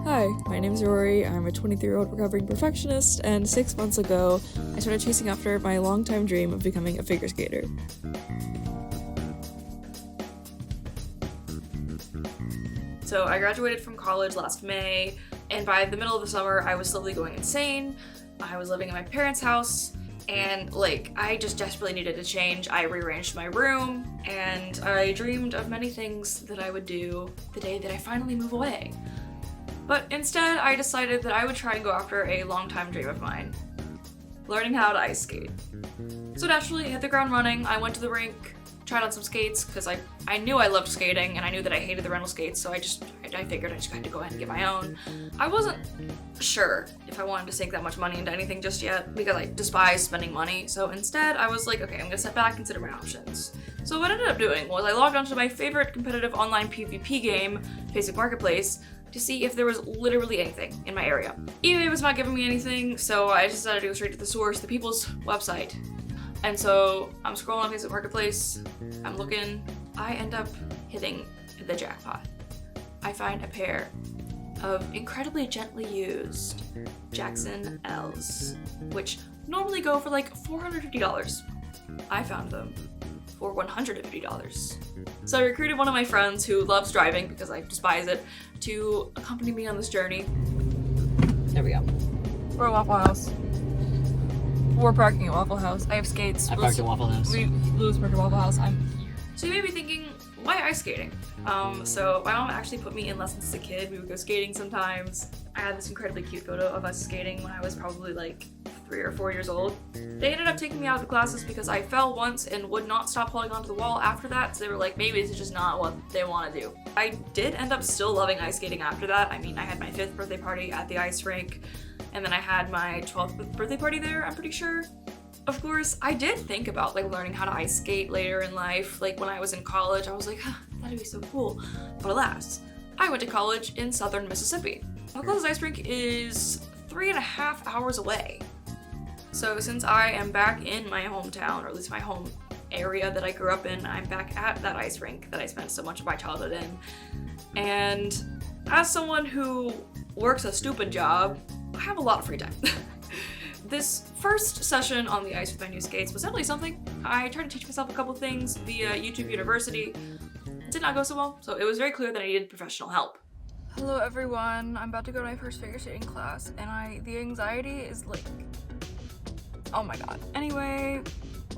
Hi, my name's Rory. I'm a 23-year-old recovering perfectionist, and 6 months ago, I started chasing after my longtime dream of becoming a figure skater. So I graduated from college last May, and by the middle of the summer, I was slowly going insane. I was living in my parents' house, and I just desperately needed to change. I rearranged my room, and I dreamed of many things that I would do the day that I finally move away. But instead, I decided that I would try and go after a longtime dream of mine, learning how to ice skate. So naturally, I hit the ground running. I went to the rink, tried on some skates, because I knew I loved skating, and I knew that I hated the rental skates, so I figured I just had to go ahead and get my own. I wasn't sure if I wanted to sink that much money into anything just yet, because I despise spending money, so instead I was like, okay, I'm gonna step back and consider my options. So what I ended up doing was I logged onto my favorite competitive online PvP game, Facebook Marketplace, to see if there was literally anything in my area. eBay was not giving me anything, so I just decided to go straight to the source, the people's website. And so I'm scrolling on Facebook Marketplace, I'm looking, I end up hitting the jackpot. I find a pair of incredibly gently used Jackson L's, which normally go for like $450. I found them for $150. So I recruited one of my friends who loves driving, because I despise it, to accompany me on this journey. There we go. We're at Waffle House. We're parking at Waffle House. I have skates. I parked at Waffle House. Louis parked at Waffle House. So you may be thinking, why ice skating? So my mom actually put me in lessons as a kid. We would go skating sometimes. I had this incredibly cute photo of us skating when I was probably like 3 or 4 years old. They ended up taking me out of the classes because I fell once and would not stop holding onto the wall after that, so they were like, maybe this is just not what they want to do. I did end up still loving ice skating after that. I mean, I had my 5th birthday party at the ice rink, and then I had my 12th birthday party there, I'm pretty sure. Of course, I did think about learning how to ice skate later in life. When I was in college, I was like, that'd be so cool. But alas, I went to college in southern Mississippi. My closest ice rink is 3.5 hours away. So since I am back in my hometown, or at least my home area that I grew up in, I'm back at that ice rink that I spent so much of my childhood in. And as someone who works a stupid job, I have a lot of free time. This first session on the ice with my new skates was definitely something. I tried to teach myself a couple things via YouTube University. It did not go so well, so it was very clear that I needed professional help. Hello everyone, I'm about to go to my first figure skating class, and the anxiety is oh my god. Anyway,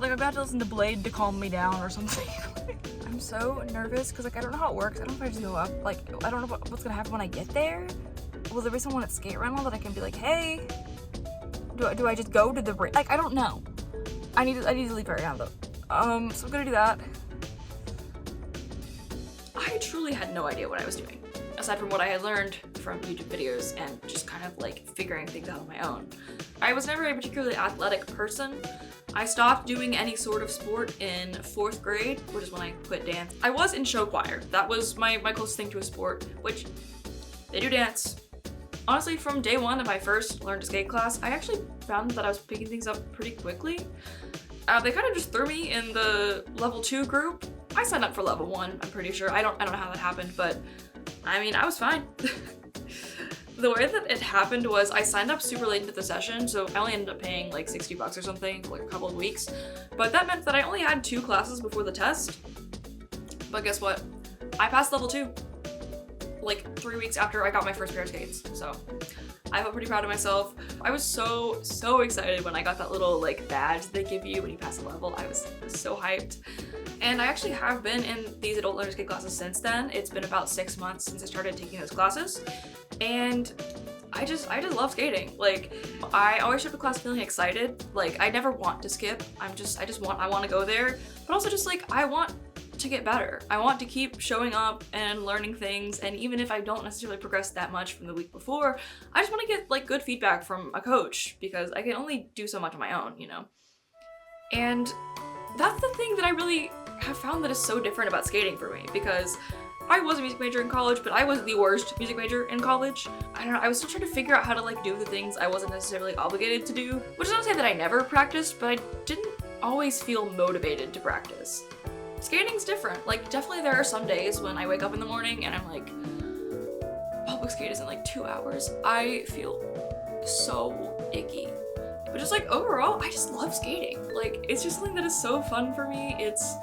I'm about to listen to Blade to calm me down or something. I'm so nervous because I don't know how it works. I don't know if I just go up. I don't know what's gonna happen when I get there. Will there be someone at skate rental that I can be like, hey? Do I just go to the I don't know. I need to leave right now though. So I'm gonna do that. I truly had no idea what I was doing, aside from what I had learned from YouTube videos and just kind of figuring things out on my own. I was never a particularly athletic person. I stopped doing any sort of sport in 4th grade, which is when I quit dance. I was in show choir. That was my closest thing to a sport, which they do dance. Honestly, from day one of my first learn to skate class, I actually found that I was picking things up pretty quickly. They kind of just threw me in the level 2 group. I signed up for level 1, I'm pretty sure. I don't know how that happened, but I mean, I was fine. The way that it happened was I signed up super late into the session, so I only ended up paying $60 or something for a couple of weeks. But that meant that I only had 2 classes before the test. But guess what? I passed level 2. 3 weeks after I got my first pair of skates, so I felt pretty proud of myself. I was so excited when I got that little badge they give you when you pass a level. I was so hyped. And I actually have been in these adult learner skate classes since then. It's been about 6 months since I started taking those classes, and I just love skating. I always show up to class feeling excited. I never want to skip. I want to go there, but also just I want to get better. I want to keep showing up and learning things, and even if I don't necessarily progress that much from the week before, I just want to get good feedback from a coach, because I can only do so much on my own, And that's the thing that I really have found that is so different about skating for me, because I was a music major in college, but I was the worst music major in college. I don't know, I was still trying to figure out how to do the things I wasn't necessarily obligated to do, which is not to say that I never practiced, but I didn't always feel motivated to practice. Skating's different. Definitely there are some days when I wake up in the morning and I'm public skate is in like 2 hours. I feel so icky. But just like overall, I just love skating. Like it's just something that is so fun for me. It's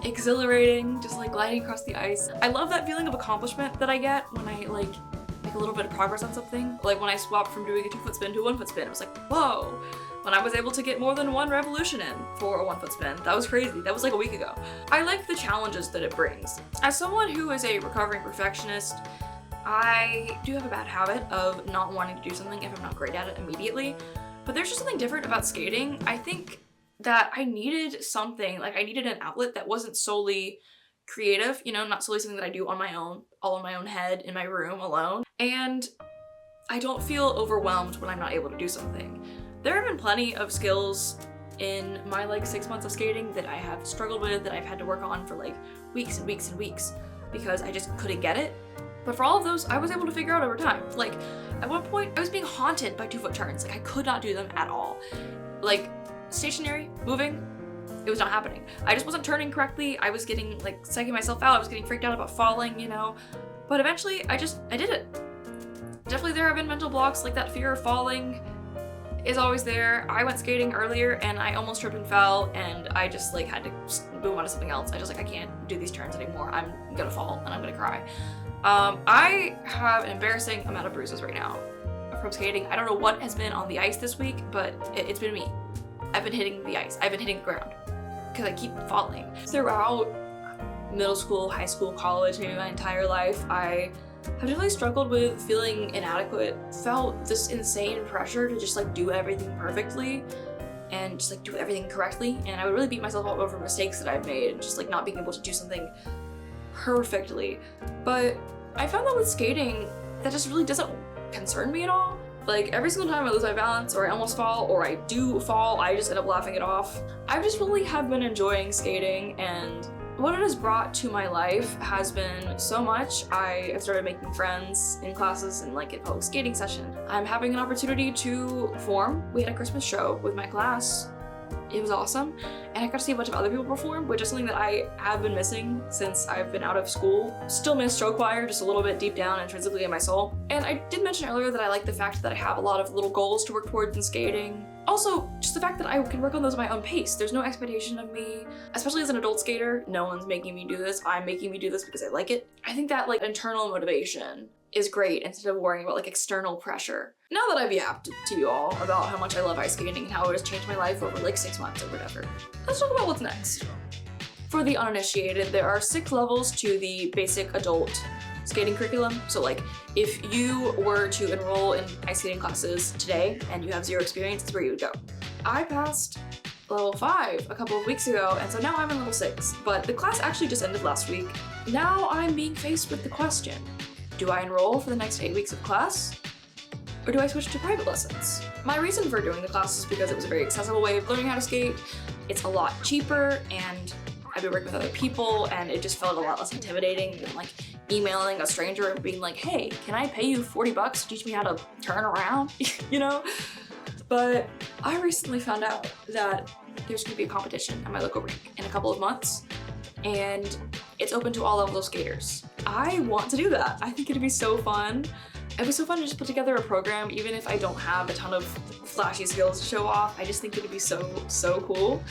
exhilarating, just like gliding across the ice. I love that feeling of accomplishment that I get when I like make a little bit of progress on something. Like when I swapped from doing a 2-foot spin to a 1-foot spin, it was like, whoa. When I was able to get more than one revolution in for a 1-foot spin, that was crazy. That was like a week ago. I like the challenges that it brings. As someone who is a recovering perfectionist, I do have a bad habit of not wanting to do something if I'm not great at it immediately. But there's just something different about skating. I think that I needed something, like I needed an outlet that wasn't solely creative, you know, not solely something that I do on my own, all in my own head, in my room, alone. And I don't feel overwhelmed when I'm not able to do something. There have been plenty of skills in my like 6 months of skating that I have struggled with, that I've had to work on for like weeks and weeks and weeks because I just couldn't get it. But for all of those, I was able to figure out over time. Like at one point, I was being haunted by 2-foot turns. Like I could not do them at all. Like stationary, moving, it was not happening. I just wasn't turning correctly. I was getting like psyching myself out. I was getting freaked out about falling, you know. But eventually, I did it. Definitely there have been mental blocks, like that fear of falling is always there. I went skating earlier and I almost tripped and fell and I just like had to move on to something else. I just like, I can't do these turns anymore. I'm gonna fall and I'm gonna cry. I have an embarrassing amount of bruises right now from skating. I don't know what has been on the ice this week, but it's been me. I've been hitting the ice. I've been hitting the ground because I keep falling. Throughout middle school, high school, college, maybe my entire life, I have really struggled with feeling inadequate. Felt this insane pressure to just like do everything perfectly and just like do everything correctly. And I would really beat myself up over mistakes that I've made and just like not being able to do something perfectly. But I found that with skating, that just really doesn't concern me at all. Like every single time I lose my balance or I almost fall or I do fall, I just end up laughing it off. I just really have been enjoying skating, and what it has brought to my life has been so much. I have started making friends in classes and like in public skating session. I'm having an opportunity to perform. We had a Christmas show with my class. It was awesome, and I got to see a bunch of other people perform, which is something that I have been missing since I've been out of school. Still miss show choir, just a little bit deep down intrinsically in my soul. And I did mention earlier that I like the fact that I have a lot of little goals to work towards in skating. Also, just the fact that I can work on those at my own pace. There's no expectation of me, especially as an adult skater. No one's making me do this. I'm making me do this because I like it. I think that like internal motivation is great instead of worrying about like external pressure. Now that I've yapped to you all about how much I love ice skating and how it has changed my life over like 6 months or whatever, let's talk about what's next. For the uninitiated, there are 6 levels to the basic adult skating curriculum. So like if you were to enroll in ice skating classes today and you have 0 experience, that's where you would go. I passed level 5 a couple of weeks ago, and so now I'm in level 6, but the class actually just ended last week. Now I'm being faced with the question, do I enroll for the next 8 weeks of class? Or do I switch to private lessons? My reason for doing the class is because it was a very accessible way of learning how to skate. It's a lot cheaper, and I've been working with other people, and it just felt a lot less intimidating than like emailing a stranger and being like, hey, can I pay you $40 to teach me how to turn around? You know? But I recently found out that there's gonna be a competition at my local rink in a couple of months, and it's open to all levels of skaters. I want to do that. I think it'd be so fun. It'd be so fun to just put together a program, even if I don't have a ton of flashy skills to show off. I just think it'd be so cool.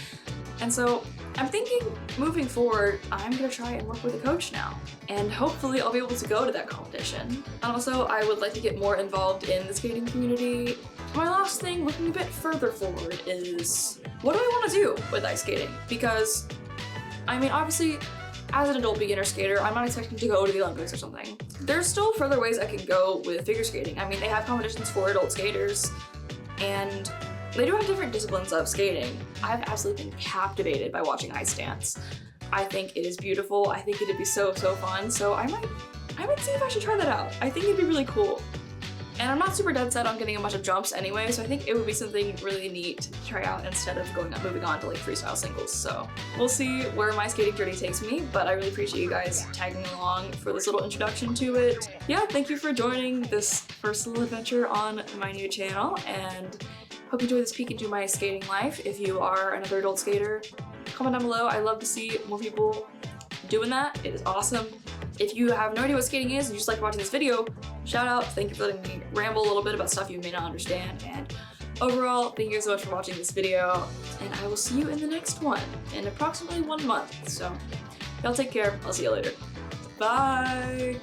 And so I'm thinking moving forward, I'm gonna try and work with a coach now. And hopefully I'll be able to go to that competition. And also I would like to get more involved in the skating community. My last thing, looking a bit further forward, is what do I want to do with ice skating? Because, I mean, obviously, as an adult beginner skater, I'm not expecting to go to the Olympics or something. There's still further ways I can go with figure skating. I mean, they have competitions for adult skaters, and they do have different disciplines of skating. I've absolutely been captivated by watching ice dance. I think it is beautiful. I think it'd be so fun. So I might see if I should try that out. I think it'd be really cool. And I'm not super dead set on getting a bunch of jumps anyway, so I think it would be something really neat to try out instead of moving on to like freestyle singles. So we'll see where my skating journey takes me, but I really appreciate you guys tagging along for this little introduction to it. Yeah, thank you for joining this first little adventure on my new channel, and hope you enjoy this peek into my skating life. If you are another adult skater, comment down below. I love to see more people doing that. It is awesome. If you have no idea what skating is and you just like watching this video, shout out, thank you for letting me ramble a little bit about stuff you may not understand, and overall, thank you so much for watching this video, and I will see you in the next one in approximately 1 month. So, y'all take care, I'll see you later. Bye!